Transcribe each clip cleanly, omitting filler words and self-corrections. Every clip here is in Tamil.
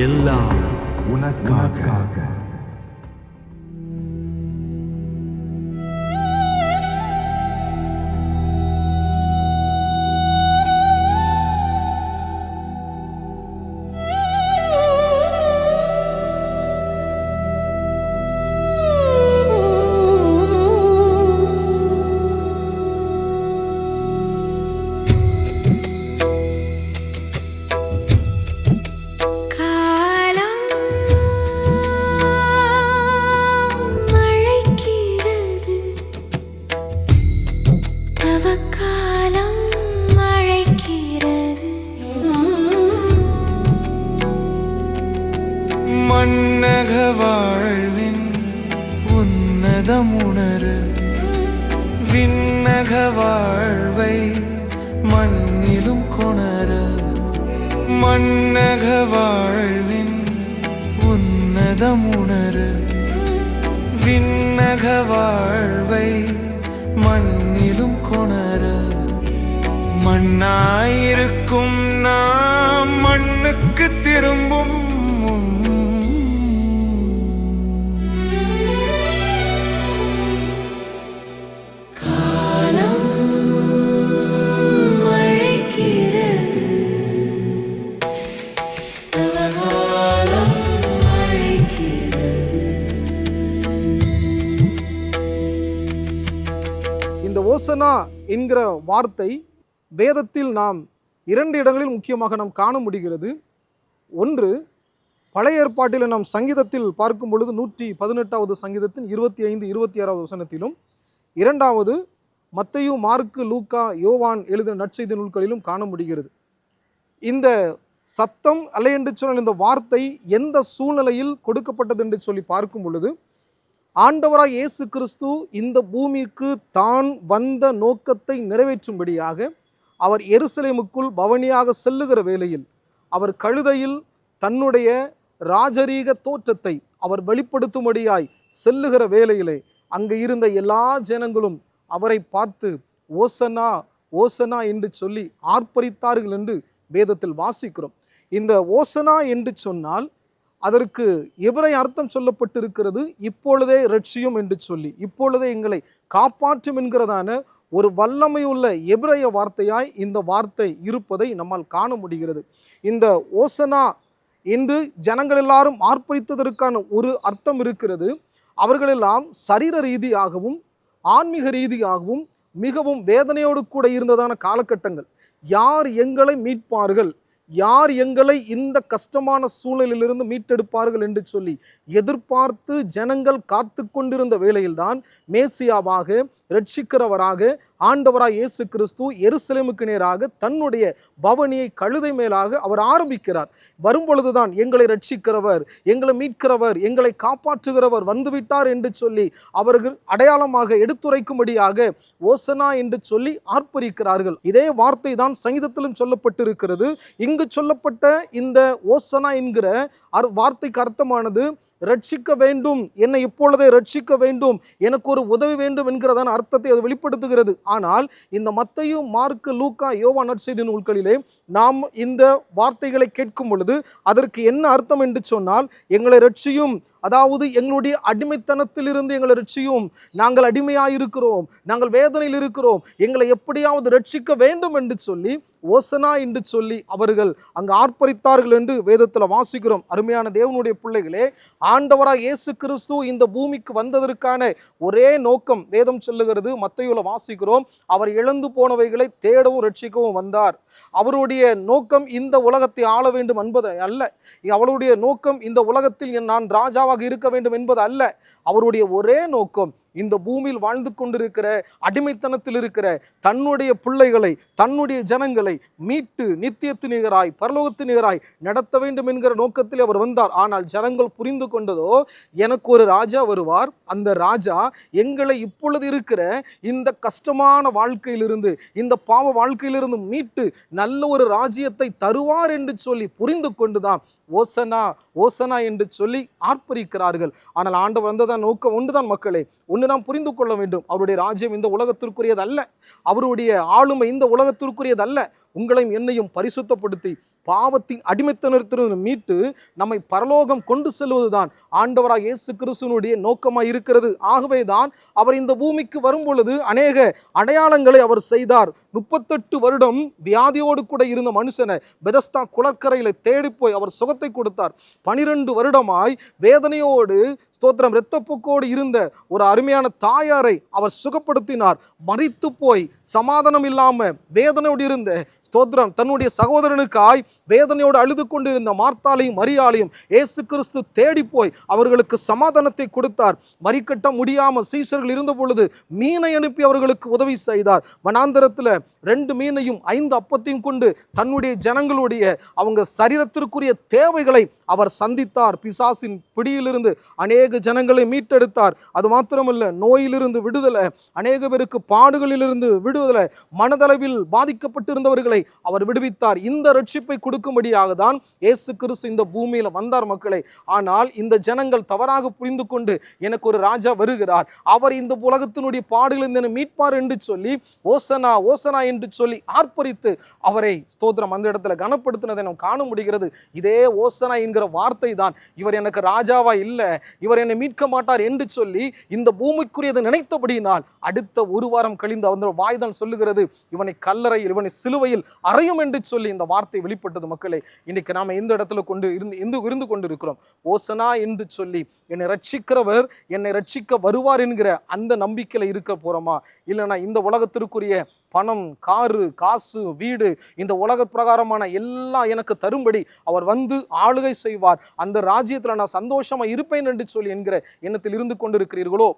எல்லாம் உனக்காக. மன்னக வாழ்வின் உன்னதமுணரு, விண்ணக வாழ்வை மண்ணிலும் கொணர. மன்னக வாழ்வின் உன்னதமுணரு, விண்ணக வாழ்வை மண்ணிலும் கொணர. மண்ணாயிருக்கும் நாம் மண்ணுக்கு திரும்பும் இந்த ஓசனா என்கிற வார்த்தை வேதத்தில் நாம் 2 இடங்களில் முக்கியமாக நாம் காண முடிகிறது. ஒன்று, பழைய ஏற்பாட்டில் நாம் சங்கீதத்தில் பார்க்கும் பொழுது 118வது சங்கீதத்தின் 25, 26வது வசனத்திலும், இரண்டாவது மத்தேயு, மார்க்கு, லூக்கா, யோவான் எழுதின நற்செய்தி நூல்களிலும் காண முடிகிறது. இந்த சத்தம் அல்ல என்று சொன்ன இந்த வார்த்தை எந்த சூழ்நிலையில் கொடுக்கப்பட்டது என்று சொல்லி பார்க்கும் பொழுது, ஆண்டவராய் இயேசு கிறிஸ்து இந்த பூமிக்கு தான் வந்த நோக்கத்தை நிறைவேற்றும்படியாக அவர் எருசலேமுக்குள் பவனியாக செல்லுகிற வேளையில், அவர் கழுதையில் தன்னுடைய ராஜரீக தோற்றத்தை அவர் வெளிப்படுத்தும்படியாய் செல்லுகிற வேளையிலே அங்கு இருந்த எல்லா ஜனங்களும் அவரை பார்த்து ஓசனா ஓசனா என்று சொல்லி ஆர்ப்பரித்தார்கள் என்று வேதத்தில் வாசிக்கிறோம். இந்த ஓசனா என்று சொன்னால் அதற்கு எபிரேய அர்த்தம் சொல்லப்பட்டிருக்கிறது, இப்பொழுதே இரட்சியும் என்று சொல்லி, இப்பொழுதே எங்களை காப்பாற்றும் என்கிறதான ஒரு வல்லமையுள்ள எபிரேய வார்த்தையாய் இந்த வார்த்தை இருப்பதை நம்மால் காண முடிகிறது. இந்த ஓசனா என்று ஜனங்கள் எல்லாரும் ஆர்ப்பரித்ததற்கான ஒரு அர்த்தம் இருக்கிறது. அவர்களெல்லாம் சரீர ரீதியாகவும் ஆன்மீக ரீதியாகவும் மிகவும் வேதனையோடு கூட இருந்ததான காலகட்டங்கள். யார் எங்களை மீட்பார்கள், யார் எங்களை இந்த கஷ்டமான சூழ்நிலையிலிருந்து மீட்டெடுப்பார்கள் என்று சொல்லி எதிர்பார்த்து ஜனங்கள் காத்து கொண்டிருந்த வேளையில்தான் மேசியாவாக, இரட்சிக்கிறவராக ஆண்டவராய் இயேசு கிறிஸ்து எருசலேமுக்கு நேராக தன்னுடைய பவனியை கழுதை மேலாக அவர் ஆரம்பிக்கிறார். வரும்பொழுதுதான் எங்களை இரட்சிக்கிறவர், எங்களை மீட்கிறவர், எங்களை காப்பாற்றுகிறவர் வந்துவிட்டார் என்று சொல்லி அவர்கள் அடையாளமாக எடுத்துரைக்கும்படியாக ஓசனா என்று சொல்லி ஆர்ப்பரிக்கிறார்கள். இதே வார்த்தை தான் சங்கீதத்திலும் சொல்லப்பட்டிருக்கிறது. இங்கு சொல்லப்பட்ட இந்த ஓசனா என்கிற வார்த்தைக்கு அர்த்தமானது ரட்சிக்க வேண்டும், என்னை இப்பொழுதே ரட்சிக்க வேண்டும், எனக்கு ஒரு உதவி வேண்டும் என்கிறதான அர்த்தத்தை அது வெளிப்படுத்துகிறது. ஆனால் இந்த மத்தேயு, மார்க்கு, லூக்கா, யோவான் நற்செய்தி நூல்களிலே நாம் இந்த வார்த்தைகளை கேட்கும் பொழுது அதற்கு என்ன அர்த்தம் என்று சொன்னால், எங்களை ரட்சியும், அதாவது எங்களுடைய அடிமைத்தனத்திலிருந்து எங்களை ரட்சியும், நாங்கள் அடிமையாயிருக்கிறோம், நாங்கள் வேதனையில் இருக்கிறோம், எங்களை எப்படியாவது ரட்சிக்க வேண்டும் என்று சொல்லி ஓசனா என்று சொல்லி அவர்கள் அங்கு ஆர்ப்பரித்தார்கள் என்று வேதத்தில் வாசிக்கிறோம். அருமையான தேவனுடைய பிள்ளைகளே, ஆண்டவராக இயேசு கிறிஸ்து இந்த பூமிக்கு வந்ததற்கான ஒரே நோக்கம் வேதம் சொல்லுகிறது, மத்தேயுல வாசிக்கிறோம், அவர் இழந்து போனவைகளை தேடவும் ரட்சிக்கவும் வந்தார். அவருடைய நோக்கம் இந்த உலகத்தை ஆள வேண்டும் என்பது அல்ல. அவருடைய நோக்கம் இந்த உலகத்தில் நான் ராஜாவாக இருக்க வேண்டும் என்பது அல்ல. அவருடைய ஒரே நோக்கம் இந்த பூமியில் வாழ்ந்து கொண்டிருக்கிற அடிமைத்தனத்தில் இருக்கிற தன்னுடைய பிள்ளைகளை, தன்னுடைய ஜனங்களை மீட்டு நித்தியத்து நிகராய், பரலோகத்து நிகராய் நடத்த வேண்டும் என்கிற நோக்கத்தில் அவர் வந்தார். ஆனால் ஜனங்கள் புரிந்து கொண்டதோ, எனக்கு ஒரு ராஜா வருவார், அந்த ராஜா எங்களை இப்பொழுது இருக்கிற இந்த கஷ்டமான வாழ்க்கையிலிருந்து, இந்த பாவ வாழ்க்கையிலிருந்து மீட்டு நல்ல ஒரு ராஜ்யத்தை தருவார் என்று சொல்லி புரிந்து கொண்டுதான் ஓசனா ஓசனா என்று சொல்லி ஆர்ப்பரிக்கிறார்கள். ஆனால் ஆண்டவர் வந்ததான் நோக்கம் ஒன்றுதான் மக்களே, ஒன்று நாம் புரிந்து கொள்ள வேண்டும். அவருடைய ராஜ்யம் இந்த உலகத்திற்குரியது அல்ல, அவருடைய ஆளுமை இந்த உலகத்திற்குரியது அல்ல. உங்களையும் என்னையும் பரிசுத்தப்படுத்தி பாவத்தின் அடிமைத்தனத்திலிருந்து மீட்டு நம்மை பரலோகம் கொண்டு செல்வதுதான் ஆண்டவராக இயேசு கிறிஸ்துவினுடைய நோக்கமாய் இருக்கிறது. ஆகவே தான் அவர் இந்த பூமிக்கு வரும் பொழுது அநேக அடையாளங்களை அவர் செய்தார். 38 வருடம் வியாதியோடு கூட இருந்த மனுஷனை பெதஸ்தா குளக்கரையில தேடி போய் அவர் சுகத்தை கொடுத்தார். 12 வருடமாய் வேதனையோடு ஸ்தோத்திரம் இரத்தப்போக்கோடு இருந்த ஒரு அருமையான தாயாரை அவர் சுகப்படுத்தினார். மரித்து போய் சமாதானம் இல்லாம வேதனையோடு இருந்த ஸ்தோத்திரம் தன்னுடைய சகோதரனுக்காய் வேதனையோடு அழுது கொண்டிருந்த மார்த்தாளையும் மரியாளையும் இயேசு கிறிஸ்து தேடி போய் அவர்களுக்கு சமாதானத்தை கொடுத்தார். மறிக்கட்ட முடியாம சீஷர்கள் இருந்த பொழுது மீனை அனுப்பி அவர்களுக்கு உதவி செய்தார். வனாந்தரத்துல 2 மீனையும் 5 அப்பத்தையும் கொண்டு தன்னுடைய ஜனங்களுடைய அவங்க சரீரத்திற்குரிய தேவைகளை அவர் சந்தித்தார். பிசாசின் பிடியிலிருந்து அநேக ஜனங்களை மீட்டெடுத்தார். அது மாத்திரமல்ல, நோயிலிருந்து விடுதலை, அநேக பேருக்கு பாடுகளிலிருந்து விடுதலை, மனதளவில் பாதிக்கப்பட்டிருந்தவர்களை அவர் விடுவித்தார். இந்த ரட்சிப்பை கொடுக்கும்படியாக தான் இயேசு கிறிஸ்து இந்த பூமியில வந்தார் மக்களே. ஆனால் இந்த ஜனங்கள் தவறாக புரிந்து கொண்டு எனக்கு ஒரு ராஜா வருகிறார், அவர் இந்த உலகத்தினுடைய பாடுகளிலிருந்து மீட்பார் என்று சொல்லி ஓசனா ஓசனா என்று சொல்லி ஆர்ப்பரித்து அவரை ஸ்தோத்திரம் அந்த இடத்துல கனப்படுத்தினதை நாம் காண முடிகிறது. இதே ஓசனா என்கிற வார்த்தை தான் இவர் எனக்கு ராஜாவா இல்ல, இவர் என்னை மீட்க மாட்டார் என்று சொல்லி இந்த பூமிக்குரியதை நினைத்தபடியினால் அடுத்த ஒரு வாரம் கழிந்து அந்த வாய்தான் சொல்லுகிறது, இவனை கல்லறையில் இவனை சிலுவையில் அறையும் என்று சொல்லி இந்த வார்த்தை வெளிப்பட்டது. மக்களே, இன்னைக்கு நாம எந்த இடத்துல இருந்து கொண்டு இருக்கிறோம்? ஓசனா என்று சொல்லி என்னை ரட்சிக்கிறவர் என்னை ரட்சிக்க வருவார் என்கிற அந்த நம்பிக்கையில இருக்க போறோமா? இல்லைன்னா இந்த உலகத்திற்குரிய பணம், காரு, காசு, வீடு, இந்த உலக பிரகாரமான எல்லாம் எனக்கு தரும்படி அவர் வந்து ஆளுகை செய்வார், அந்த ராஜ்யத்துல நான் சந்தோஷமா இருப்பேன் என்று சொல்லி என்கிற எண்ணத்தில் இருந்து கொண்டிருக்கிறீர்களோ?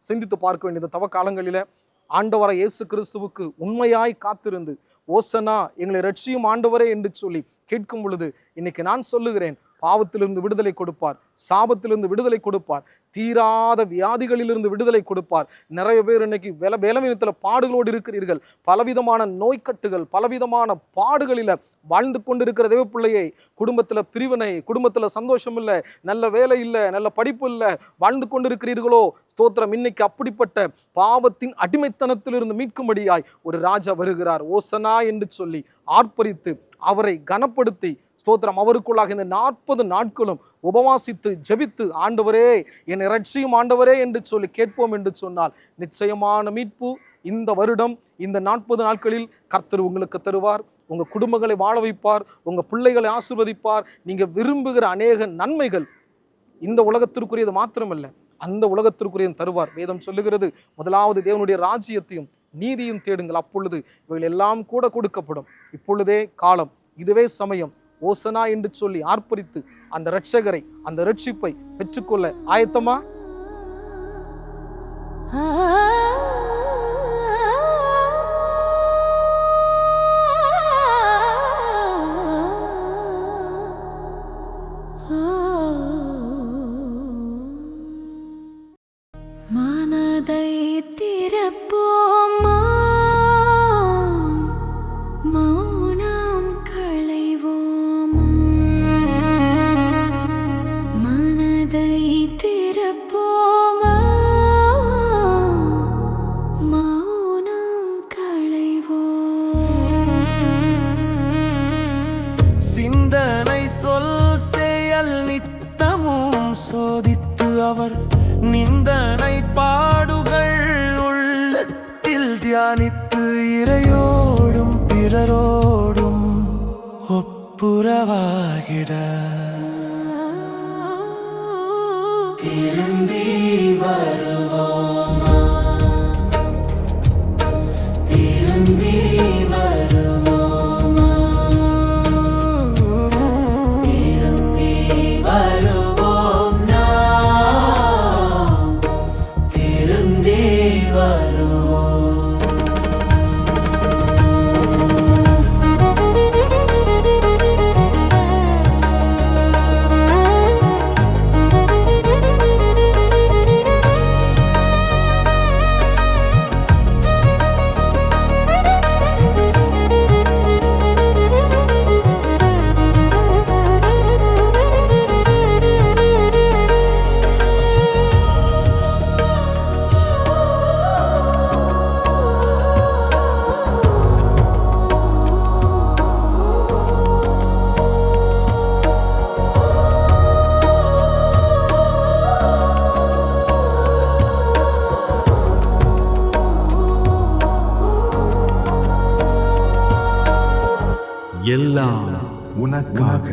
சிந்தித்து பார்க்க வேண்டியது தவ காலங்களில ஆண்டவராய் இயேசு கிறிஸ்துவுக்கு உண்மையாய் காத்திருந்து ஓசனா எங்களை ரட்சியும் ஆண்டவரே என்று சொல்லி கேட்கும் பொழுது இன்னைக்கு நான் சொல்லுகிறேன், பாவத்திலிருந்து விடுதலை கொடுப்பார், சாபத்திலிருந்து விடுதலை கொடுப்பார், தீராத வியாதிகளிலிருந்து விடுதலை கொடுப்பார். நிறைய பேர் இன்னைக்கு பலவீனத்தில் பாடுகளோடு இருக்கிறீர்கள். பலவிதமான நோய்க்கட்டுகள், பலவிதமான பாடுகளில் வாழ்ந்து கொண்டிருக்கிற தேவ பிள்ளையை, குடும்பத்தில் பிரிவினை, குடும்பத்தில் சந்தோஷம் இல்லை, நல்ல வேலை இல்லை, நல்ல படிப்பு இல்லை, வாழ்ந்து கொண்டிருக்கிறீர்களோ? ஸ்தோத்திரம், இன்னைக்கு அப்படிப்பட்ட பாவத்தின் அடிமைத்தனத்திலிருந்து மீட்கும்படியாய் ஒரு ராஜா வருகிறார். ஓசனா என்று சொல்லி ஆர்ப்பரித்து அவரை கனப்படுத்தி ஸ்தோத்திரம் அவருக்குள்ளாக இந்த 40 நாட்களும் உபவாசித்து ஜெபித்து ஆண்டவரே என்னை ரட்சியும் ஆண்டவரே என்று சொல்லி கேட்போம் என்று சொன்னால் நிச்சயமான மீட்பு இந்த வருடம் இந்த 40 நாட்களில் கர்த்தர் உங்களுக்கு தருவார். உங்க குடும்பங்களை வாழ வைப்பார், உங்க பிள்ளைகளை ஆசீர்வதிப்பார். நீங்க விரும்புகிற அநேக நன்மைகள் இந்த உலகத்திற்குரியது மாத்திரமல்ல, அந்த உலகத்திற்குரியது தருவார். வேதம் சொல்லுகிறது, முதலாவது தேவனுடைய ராஜ்யத்தையும் நீதியும் தேடுங்கள், அப்பொழுது இவைகள் எல்லாம் கூட கொடுக்கப்படும். இப்பொழுதே காலம், இதுவே சமயம். ஓசனா என்று சொல்லி ஆர்ப்பரித்து அந்த இரட்சகரை, அந்த ரட்சிப்பை பெற்றுக்கொள்ள ஆயத்தமா? மனதை திறப்போமா, மௌனம் களைவோமா, மனதை திறப்போமா, மௌனம் களைவோம். சிந்தனை சொல் செயல் நித்தமும் சோதித்து அவர் நிந்தனை பாடுகள் உள்ளத்தில் தியானித்து இறையோடும் பிறரோடும் ஒப்புரவாகிட திரும்பி வருவோமா, திரும்பி வருவோமா, திரும்பி வருவோம் நாம், திரும்பி வருவோம். எல்லாம் உனக்காக